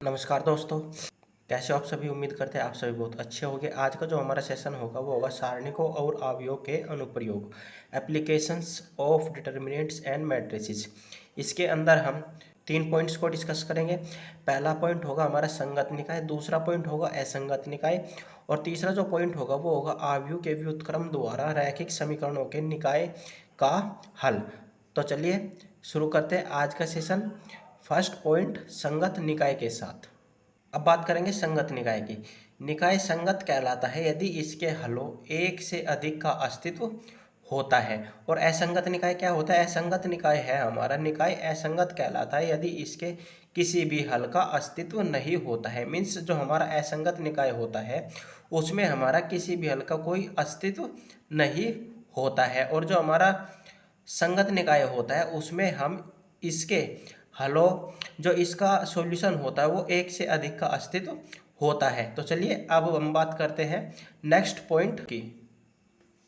नमस्कार दोस्तों, कैसे हो आप सभी। उम्मीद करते हैं आप सभी बहुत अच्छे होंगे। आज का जो हमारा सेशन होगा वो होगा सारणिकों और अवयवों के अनुप्रयोग, applications of determinants and matrices. इसके अंदर हम 3 पॉइंट्स को डिस्कस करेंगे। पहला पॉइंट होगा हमारा संगत निकाय, दूसरा पॉइंट होगा असंगत निकाय और तीसरा जो पॉइंट होगा वो होगा अवयव के व्युत्क्रम द्वारा रैखिक समीकरणों के निकाय का हल। तो चलिए शुरू करते हैं आज का सेशन। फर्स्ट पॉइंट संगत निकाय के साथ। अब बात करेंगे संगत निकाय की। निकाय संगत कहलाता है यदि इसके हलों एक से अधिक का अस्तित्व होता है। और असंगत निकाय क्या होता है? असंगत निकाय है हमारा निकाय असंगत कहलाता है यदि इसके किसी भी हल का अस्तित्व नहीं होता है। मीन्स जो हमारा असंगत निकाय होता है उसमें हमारा किसी भी हल का कोई अस्तित्व नहीं होता है। और जो हमारा संगत निकाय होता है उसमें हम इसके हलों जो इसका सॉल्यूशन होता है वो एक से अधिक का अस्तित्व होता है। तो चलिए अब हम बात करते हैं नेक्स्ट पॉइंट की।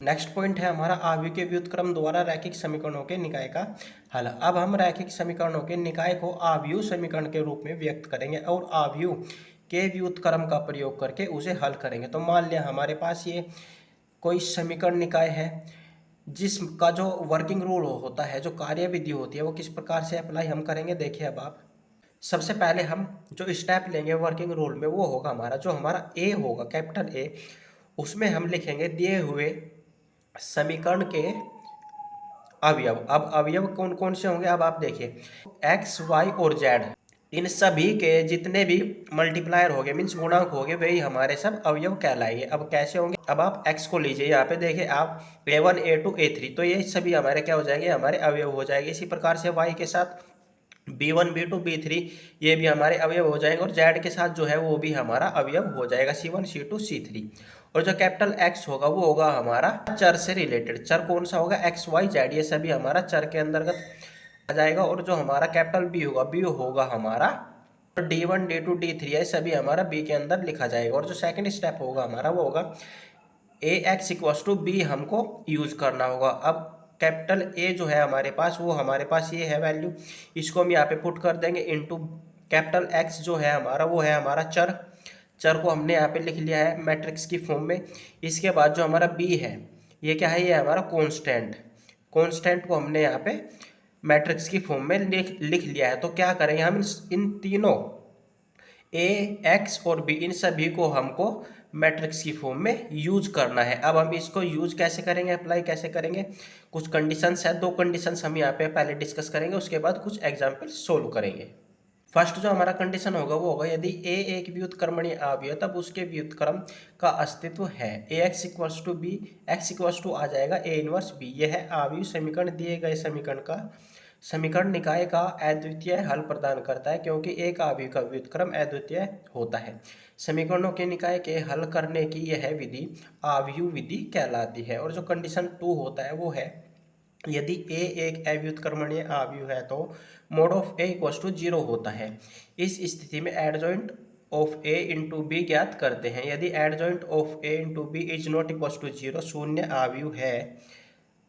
नेक्स्ट पॉइंट है हमारा अवयव के व्युत्क्रम द्वारा रैखिक समीकरणों के निकाय का हल। अब हम रैखिक समीकरणों के निकाय को अवयव समीकरण के रूप में व्यक्त करेंगे और अवयव के व्युत्क्रम का प्रयोग करके उसे हल करेंगे। तो मान लिया हमारे पास ये कोई समीकरण निकाय है जिसका जो वर्किंग रूल होता है, जो कार्य विधि होती है, वो किस प्रकार से अप्लाई हम करेंगे। देखिए अब आप सबसे पहले हम जो स्टेप लेंगे वर्किंग रूल में वो होगा हमारा जो हमारा ए होगा कैपिटल ए, उसमें हम लिखेंगे दिए हुए समीकरण के अवयव। अब अवयव कौन कौन से होंगे अब आप देखिए, एक्स वाई और जेड इन सभी के जितने भी मल्टीप्लायर हो गए मीन्स गुणांक हो गए वही हमारे सब अवयव कहलाएंगे। अब कैसे होंगे? अब आप x को लीजिए, यहाँ पे देखिए आप a1 a2 a3, तो ये सभी हमारे क्या हो जाएंगे? हमारे अवयव हो जाएंगे। इसी प्रकार से y के साथ b1 b2 b3 ये भी हमारे अवयव हो जाएंगे और z के साथ जो है वो भी हमारा अवयव हो जाएगा c1 c2 c3। और जो कैपिटल x होगा वो होगा हमारा चर से रिलेटेड। चर कौन सा होगा? x y z, ये सभी हमारा चर के अंतर्गत आ जाएगा। और जो हमारा कैपिटल बी होगा, बी होगा हमारा d1 d2 d3 है, सभी हमारा बी के अंदर लिखा जाएगा। और जो सेकंड स्टेप होगा हमारा वो होगा ए एक्स इक्वस टू बी हमको यूज करना होगा। अब कैपिटल ए जो है हमारे पास वो हमारे पास ये है वैल्यू, इसको हम यहाँ पे पुट कर देंगे इनटू कैपिटल एक्स जो है हमारा वो है हमारा चर। चर को हमने यहाँ पे लिख लिया है मैट्रिक्स की फॉर्म में। इसके बाद जो हमारा बी है ये क्या है? ये हमारा कॉन्स्टेंट। कॉन्स्टेंट को हमने यहाँ पे मैट्रिक्स की फॉर्म में लिख लिया है। तो क्या करेंगे हम? इन तीनों ए एक्स और बी इन सभी को हमको मैट्रिक्स की फॉर्म में यूज करना है। अब हम इसको यूज कैसे करेंगे, अप्लाई कैसे करेंगे? कुछ कंडीशंस है, 2 कंडीशंस हम यहाँ पे पहले डिस्कस करेंगे, उसके बाद कुछ एग्जाम्पल सोल्व करेंगे। फर्स्ट जो हमारा कंडीशन होगा वो होगा यदि ए एक व्युत्क्रमणीय अवयव तब उसके व्युत्क्रम का अस्तित्व है। A X equals to B, X equals to आ जाएगा ए इनवर्स बी। यह है अवयव समीकरण दिए गए समीकरण निकाय का अद्वितीय हल प्रदान करता है क्योंकि एक अवयव का व्युत्क्रम अद्वितीय होता है। समीकरणों के निकाय के हल करने की यह विधि अवयव विधि कहलाती है। और जो कंडीशन 2 होता है वो है यदि a एक अव्युत्क्रमणीय अवयव है तो mod of a equals to 0 होता है। इस स्थिति में adjoint of a into B ज्ञात करते हैं। यदि adjoint of a into B is not equals to 0 शून्य अवयव है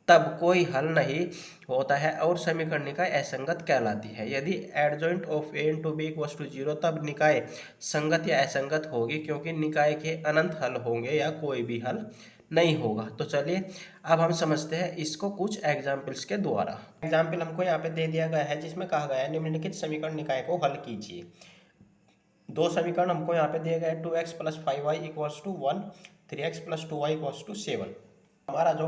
तब कोई हल नहीं होता है और समीकरण निकाय असंगत कहलाती है। यदि adjoint of a into B equals to 0 तब निकाय संगत या असंगत होगी क्योंकि निकाय के अनंत हल होंगे या कोई भी हल नहीं होगा। तो चलिए अब हम समझते हैं इसको कुछ एग्जाम्पल्स के द्वारा। एग्जाम्पल हमको यहाँ पे दे दिया गया है जिसमें कहा गया है निम्नलिखित समीकरण निकाय को हल कीजिए। 2 समीकरण हमको यहाँ पे दिए गए 2x plus 5y equals to 1, 3x plus 2y equals to 7। हमारा जो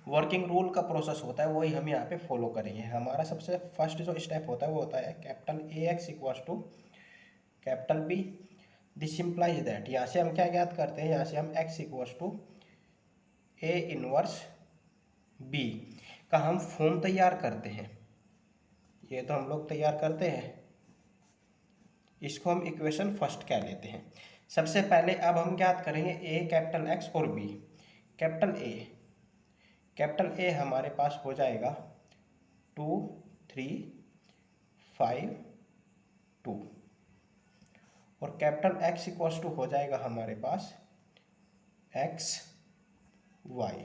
वर्किंग रूल का प्रोसेस होता है वही हम यहाँ पे फॉलो करेंगे। हमारा सबसे फर्स्ट जो स्टेप होता है वो होता है capital A X equals to capital B. This implies that, यहाँ से हम क्या ज्ञात करते हैं? यहाँ से हम x equals to A inverse B का हम फॉर्म तैयार करते हैं। ये तो हम लोग तैयार करते हैं, इसको हम इक्वेशन फर्स्ट कह लेते हैं। सबसे पहले अब हम ज्ञात करेंगे ए कैपिटल एक्स और बी। कैपिटल ए हमारे पास हो जाएगा 2 3 5 2 और कैपिटल एक्स इक्वल्स टू हो जाएगा हमारे पास एक्स वाई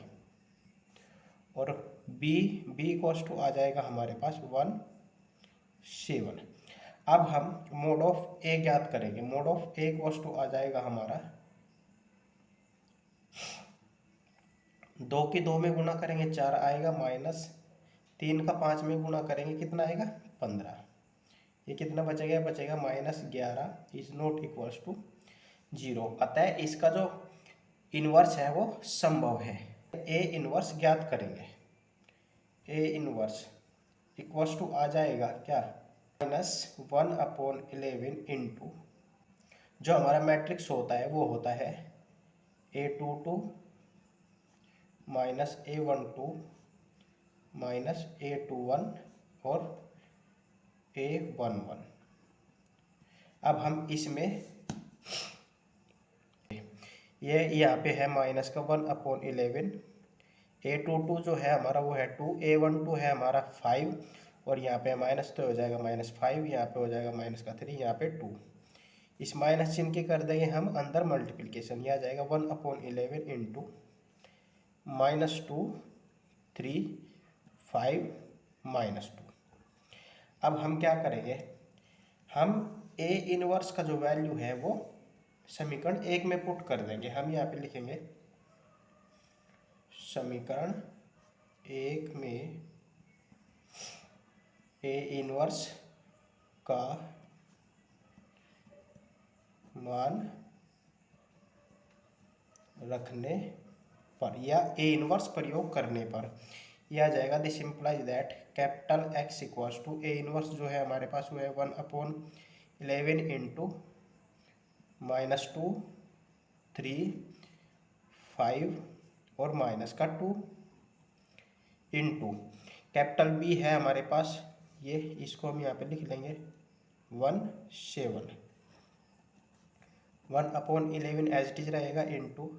और बी इक्वल्स टू आ जाएगा हमारे पास 1 7। अब हम मोड ऑफ ए ज्ञात करेंगे। मोड ऑफ ए वस्तु आ जाएगा हमारा 2 की 2 में गुना करेंगे 4 आएगा, माइनस 3 का 5 में गुना करेंगे कितना आएगा 15। ये कितना बचेगा, बचेगा -11 इज नॉट इक्वल्स टू 0। अतः इसका जो इन्वर्स है वो संभव है। ए इन्वर्स ज्ञात करेंगे। ए इन्वर्स इक्वल्स टू आ जाएगा क्या, -1/11 इंटू जो हमारा मैट्रिक्स होता है वो होता है A22 minus A12 minus A21 और A11। अब हम इसमें ये यहाँ पे है माइनस का 1/11, A22 जो है हमारा वो है 2, A12 है हमारा 5 और यहाँ पे माइनस तो हो जाएगा -5, यहाँ पे हो जाएगा माइनस का 3, यहाँ पे 2। इस माइनस चिन्ह की कर देंगे हम अंदर मल्टीप्लिकेशन, यह आ जाएगा 1/11 इंटू -2 3 5 -2। अब हम क्या करेंगे, हम ए इनवर्स का जो वैल्यू है वो समीकरण 1 में पुट कर देंगे। हम यहाँ पे लिखेंगे समीकरण 1 में ए इनवर्स का मान रखने पर या ए इनवर्स प्रयोग करने पर यह आ जाएगा this implies that capital X equals to A inverse जो है हमारे पास वो है 1/11 इंटू -2 3 5 और माइनस का 2 इंटू कैपिटल बी है हमारे पास, ये इसको हम यहाँ पे लिख लेंगे 1/11 एज इट इज रहेगा इंटू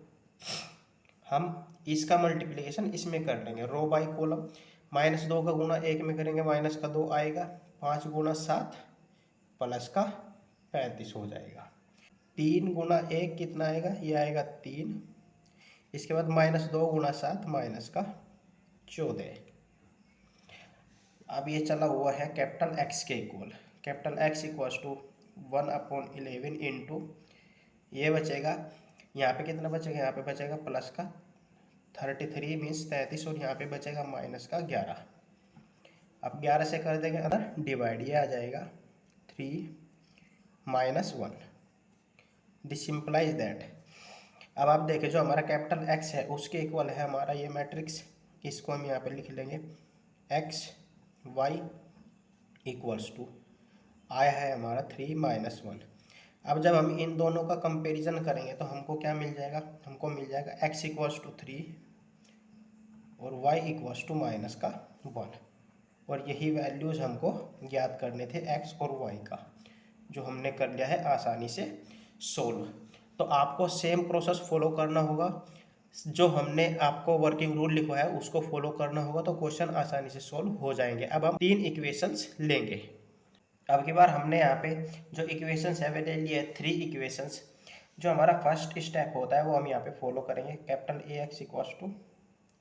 हम इसका मल्टीप्लिकेशन इसमें कर लेंगे रो बाई कॉलम। -2 का गुणा 1 में करेंगे माइनस का 2 आएगा, 5 गुणा 7 प्लस का 35 हो जाएगा। 3 गुणा 1 कितना आएगा, ये आएगा 3। इसके बाद -2 गुणा 7 माइनस का 14। अब ये चला हुआ है कैपिटल एक्स के equal, capital X equals to 1/11 into ये बचेगा, यहाँ पे कितना बचेगा, यहाँ पे बचेगा प्लस का 33 मीन्स 33 और यहाँ पे बचेगा माइनस का 11। अब 11 से कर देंगे अंदर डिवाइड, ये आ जाएगा 3 - 1। दिस इम्प्लाइज दैट, अब आप देखें जो हमारा कैपिटल एक्स है उसके इक्वल है हमारा ये मैट्रिक्स, इसको हम यहाँ पे लिख लेंगे एक्स वाई इक्वल्स टू आया है हमारा 3 - 1। अब जब हम इन दोनों का कंपैरिजन करेंगे तो हमको क्या मिल जाएगा, हमको मिल जाएगा x इक्वल्स टू 3 और y इक्वल्स टू माइनस का 1। और यही वैल्यूज़ हमको ज्ञात करने थे x और y का, जो हमने कर लिया है आसानी से सोल्व। तो आपको सेम प्रोसेस फॉलो करना होगा, जो हमने आपको वर्किंग रूल लिखा है उसको फॉलो करना होगा, तो क्वेश्चन आसानी से सोल्व हो जाएंगे। अब हम 3 इक्वेशंस लेंगे। अब की बार हमने यहाँ पे जो इक्वेशंस है वे ले लिए 3 इक्वेशंस। जो हमारा फर्स्ट स्टेप होता है वो हम यहाँ पे फॉलो करेंगे, capital A X equals to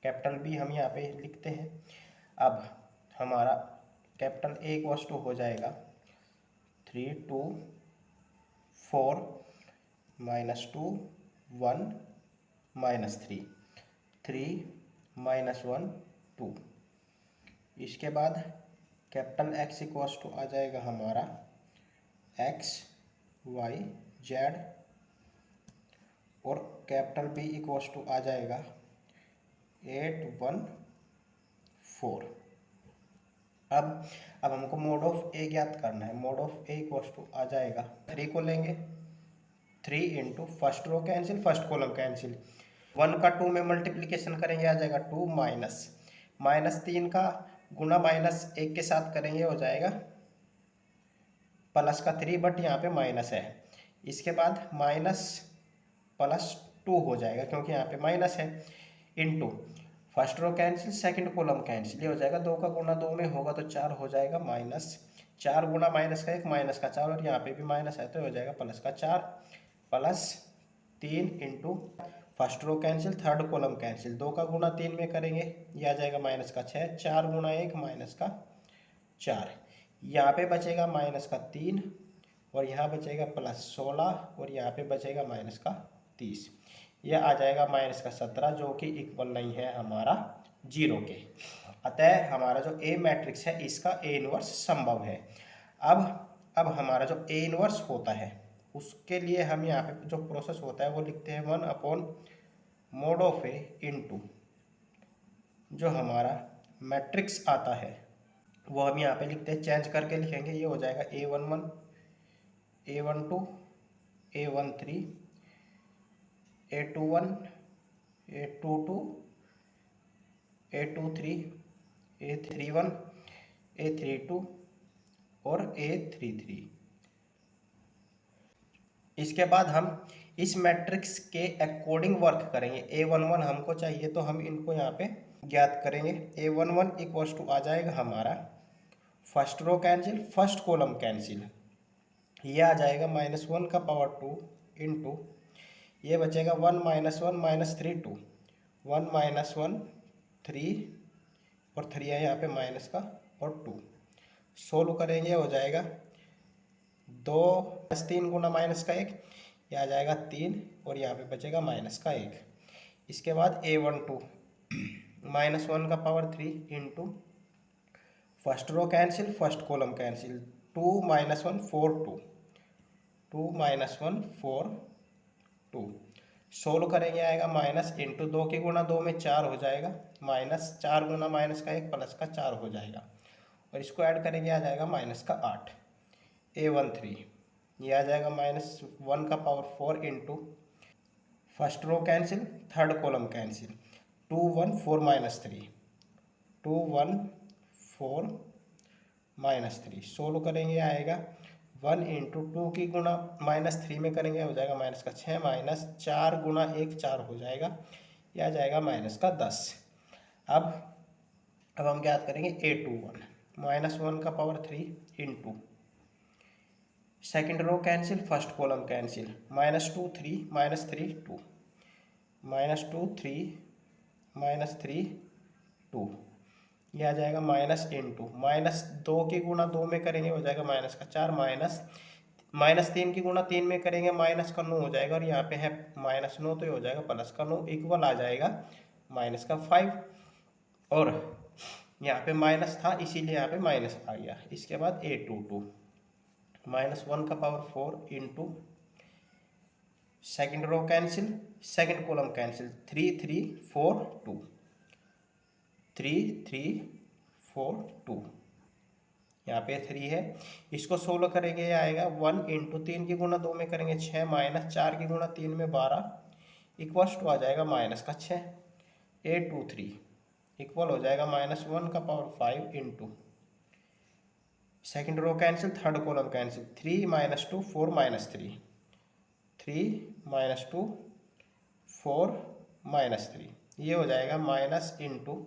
capital B हम यहाँ पे लिखते हैं। अब हमारा कैपिटल ए इक्वल्स टू हो जाएगा 3 2 4 -2 1 -3 3 -1 2। इसके बाद कैपिटल एक्स इक्वल्स टू आ जाएगा हमारा एक्स वाई जेड और कैपिटल बी इक्वल्स टू आ जाएगा 8 1 4। अब हमको मोड ऑफ ए ज्ञात करना है। Mod of A equals to आ जाएगा 3 को लेंगे 3 into first row cancel first column cancel, 1 का 2 में मल्टीप्लिकेशन करेंगे आ जाएगा 2 माइनस 3 का गुना -1 के साथ करेंगे हो जाएगा प्लस का 3, बट यहाँ पे माइनस है। इसके बाद -+2 हो जाएगा क्योंकि यहाँ पे माइनस है, into first row cancel second column cancel, ये हो जाएगा 2 का गुना 2 में होगा तो 4 हो जाएगा, -4 गुना माइनस का 1 माइनस का 4 और यहाँ पे भी माइनस है तो हो जाएगा प्लस का 4 +3 into first row cancel third column cancel, 2 का गुना 3 में करेंगे ये आ जाएगा -6, 4 गुना 1 -4। यहाँ पे बचेगा माइनस का 3 और यहाँ बचेगा प्लस 16 और यहाँ पे बचेगा माइनस का 30। यह आ जाएगा माइनस का 17 जो कि इक्वल नहीं है हमारा 0 के। अतः हमारा जो ए मैट्रिक्स है इसका ए इनवर्स संभव है। अब हमारा जो ए इनवर्स होता है उसके लिए हम यहाँ पे जो प्रोसेस होता है वो लिखते हैं 1/mod ऑफ ए इंटू जो हमारा मैट्रिक्स आता है वो हम यहाँ पे लिखते हैं, चेंज करके लिखेंगे। ये हो जाएगा A11 A12 A13 A21 A22 A23 A31 A32 और A33। इसके बाद हम इस मैट्रिक्स के अकॉर्डिंग वर्क करेंगे। A11 हमको चाहिए तो हम इनको यहाँ पे ज्ञात करेंगे। A11 इक्वल्स टू आ जाएगा हमारा first row cancel, first column cancel, ये आ जाएगा -1 का पावर 2 इंटू ये बचेगा 1 -1 -3 2 1 -1 3 और 3 है यहाँ पे माइनस का और 2। सोल्व करेंगे हो जाएगा 2 + 3 गुना माइनस का 1, ये आ जाएगा 3 और यहाँ पे बचेगा माइनस का 1। इसके बाद A12 -1 का power 3 into first row cancel, first column cancel, 2 - 1 4 2 2 - 1 4 2। Solve करेंगे आएगा माइनस इंटू 2 की गुणा 2 में 4 हो जाएगा, माइनस 4 गुना माइनस का 1 प्लस का 4 हो जाएगा और इसको ऐड करेंगे आ जाएगा माइनस का 8। A13 ये आ जाएगा -1 का power 4 into first row cancel, third column cancel, 2 1 4 -3 2 1 4 -3। Solve करेंगे आएगा 1 इंटू 2 की गुणा -3 में करेंगे हो जाएगा माइनस का 6 माइनस 4 गुना 1 4 हो जाएगा, यह आ जाएगा माइनस का 10। अब हम ज्ञात करेंगे A21 -1 का power 3 into second row cancel, first column cancel, -2 3 -3 2 -2 3 -3 2, यह आ जाएगा माइनस इंटू -2 की गुणा 2 में करेंगे हो जाएगा माइनस का 4 -3 की गुणा 3 में करेंगे माइनस का 9 हो जाएगा और यहाँ पे है -9 तो ये हो जाएगा प्लस का 9 इक्वल आ जाएगा माइनस का 5 और यहाँ पे माइनस था इसीलिए यहाँ पे माइनस आ गया। इसके बाद A22 -1 का power 4 into second row cancel, second column cancel, 3 3 4 2 3 3 4 2, यहाँ पे 3 है। इसको सोल्व करेंगे ये आएगा 1 इंटू 3 की गुणा 2 में करेंगे 6 माइनस 4 की गुणा 3 में 12 इक्वल्स टू आ जाएगा माइनस का 6। A23 इक्वल हो जाएगा -1 का power 5 into second row cancel, third column cancel, 3 - 2 4 -3 3 - 2 4 -3, ये हो जाएगा माइनस इंटू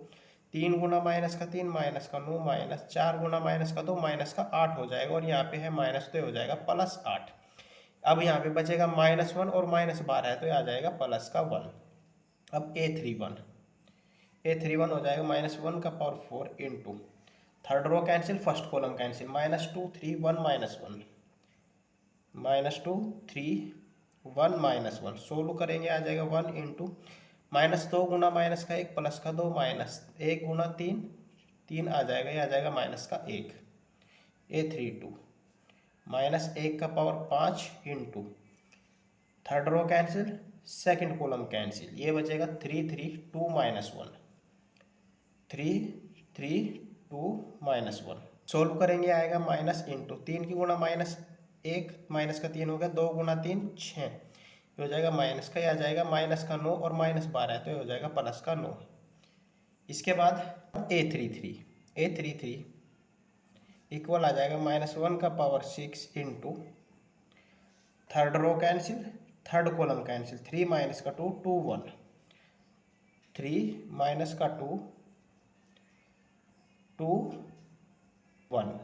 3 गुना माइनस का 3 माइनस का 9 माइनस 4 गुना माइनस का 2 माइनस का 8 हो जाएगा और यहाँ पे है माइनस तो हो जाएगा +8। अब यहाँ पे बचेगा -1 और -12 है तो ये आ जाएगा प्लस का 1। अब A31 हो जाएगा -1 का power 4 into third row cancel, first column cancel, -2 3 1 -1 -2 3 1 -1। Solve करेंगे आ जाएगा 1 इंटू -2 गुना माइनस का 1 प्लस का 2 माइनस 1 गुना 3 3 आ जाएगा, ये आ जाएगा माइनस का 1। A32 -1 का power 5 into third row cancel, second column cancel, ये बचेगा 3 3 2 -1 3 3 2 -1। सोल्व करेंगे आएगा माइनस इंटू 3 की गुणा -1 माइनस का 3 हो गया, 2 गुना 3 6, ये हो जाएगा माइनस का, ये आ जाएगा माइनस का 9 और -12 है तो ये हो जाएगा प्लस का 9। इसके बाद A33 इक्वल आ जाएगा -1 का power 6 into third row cancel, third column cancel, 3 minus का 2 2 1 3 माइनस का 2 2 1।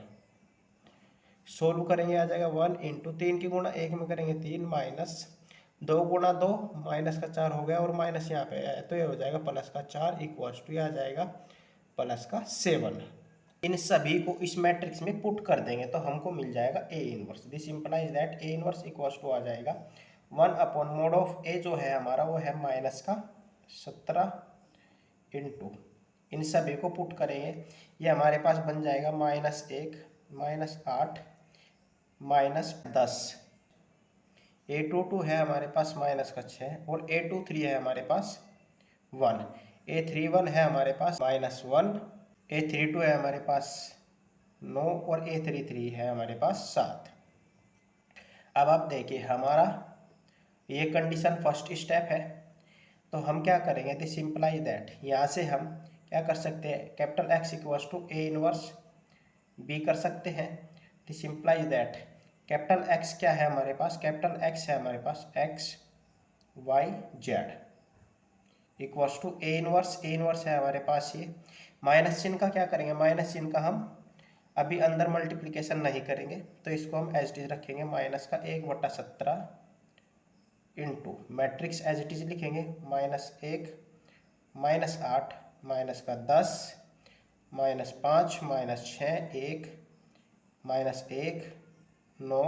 सोल्व करेंगे आ जाएगा 1 इंटू 3 की गुणा 1 में करेंगे 3 माइनस 2 गुना 2 माइनस का 4 हो गया और माइनस यहाँ पे है तो ये हो जाएगा प्लस का 4 इक्वल्स टू आ जाएगा प्लस का 7। इन सभी को इस मैट्रिक्स में पुट कर देंगे तो हमको मिल जाएगा A inverse. This implies that A inverse equals to आ जाएगा 1/mod ऑफ ए जो है हमारा वो है -17 इंटू, इन सभी को पुट करेंगे, ये हमारे पास बन जाएगा -1 -8 -10। A22 है हमारे पास -6 और A23 है हमारे पास 1, A31 है हमारे पास -1, A32 है हमारे पास 9 और A33 है हमारे पास 7। अब आप देखिए हमारा ये कंडीशन फर्स्ट स्टेप है, तो हम क्या करेंगे, दिस इंप्लाई दैट, यहाँ से हम क्या कर सकते हैं, capital X equals to A inverse B कर सकते हैं। This imply that capital X क्या है हमारे पास, कैपिटल X है हमारे पास X Y Z equals to A inverse है हमारे पास ये। माइनस चिन्ह का क्या करेंगे, माइनस चिन्ह का हम अभी अंदर मल्टीप्लिकेशन नहीं करेंगे, तो इसको हम एज इट इज रखेंगे, माइनस का 1/17 into matrix as it is लिखेंगे, -1 -8 माइनस का 10 -5 -6 1 -1 9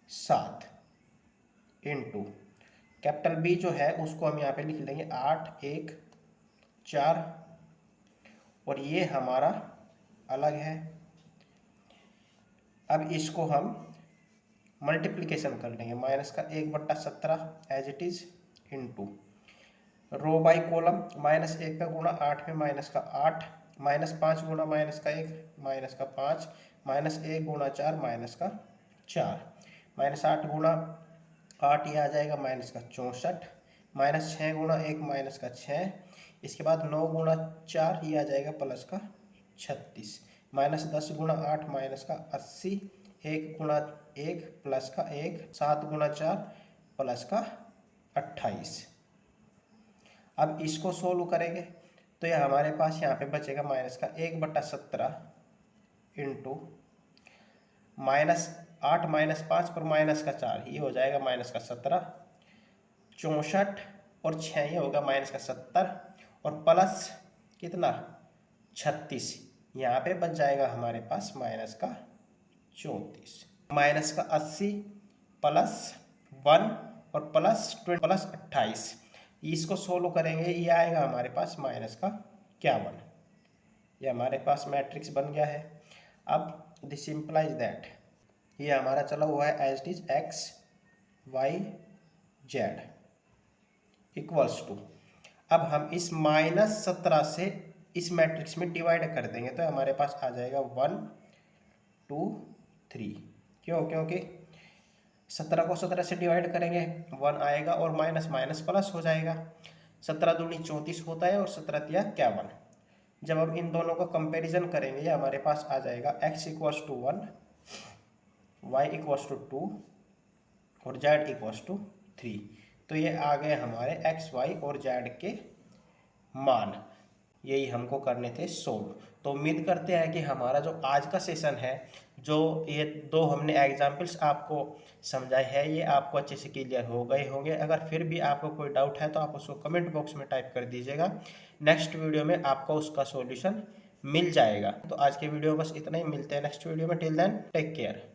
7 इंटू कैपिटल बी जो है उसको हम यहाँ पे लिख लेंगे 8 1 4, और ये हमारा अलग है। अब इसको हम मल्टीप्लिकेशन कर लेंगे, माइनस का 1/17 as it is into row by column, -1 का गुणा 8 में माइनस का 8, -5 गुणा माइनस का 1 माइनस का 5, -1 गुणा 4 माइनस का 4, -8 गुणा 8 ये आ जाएगा माइनस का 64, -6 गुणा 1 माइनस का 6, इसके बाद 9 गुणा 4 ये आ जाएगा प्लस का 36, -10 गुणा 8 माइनस का 80, 1 गुणा 1 प्लस का 1, 7 गुणा 4 प्लस का 28। अब इसको सोल्व करेंगे तो ये हमारे पास यहाँ पे बचेगा माइनस का 1/17 इंटू -8 -5 और माइनस का 4, ये हो जाएगा माइनस का 17, 64 और 6 ये होगा माइनस का 70 और प्लस कितना 36, यहाँ पे बच जाएगा हमारे पास माइनस का 34, माइनस का 80 प्लस 1 और प्लस 20 प्लस 28, इसको सोल्व करेंगे ये आएगा हमारे पास माइनस का 51। ये हमारे पास मैट्रिक्स बन गया है। अब दिस इंप्लाइज दैट ये हमारा चला हुआ है as it is X Y Z equals to, अब हम इस -17 से इस मैट्रिक्स में डिवाइड कर देंगे तो हमारे पास आ जाएगा 1 2 3, क्योंकि 17 को 17 से डिवाइड करेंगे 1 आएगा और माइनस माइनस प्लस हो जाएगा, 17 दूनी 34 होता है और 17 तिया 51। जब हम इन दोनों का कंपैरिजन करेंगे ये हमारे पास आ जाएगा x equals to 1 y equals to 2 और z इक्वल्स टू 3, तो ये आ गए हमारे x y और z के मान, यही हमको करने थे सोल्व। तो उम्मीद करते हैं कि हमारा जो आज का सेशन है, जो ये दो हमने एग्जाम्पल्स आपको समझाए हैं, ये आपको अच्छे से क्लियर हो गए होंगे। अगर फिर भी आपको कोई डाउट है तो आप उसको कमेंट बॉक्स में टाइप कर दीजिएगा, नेक्स्ट वीडियो में आपको उसका सॉल्यूशन मिल जाएगा। तो आज के वीडियो बस इतना ही, मिलते हैं नेक्स्ट वीडियो में, टिल देन टेक केयर।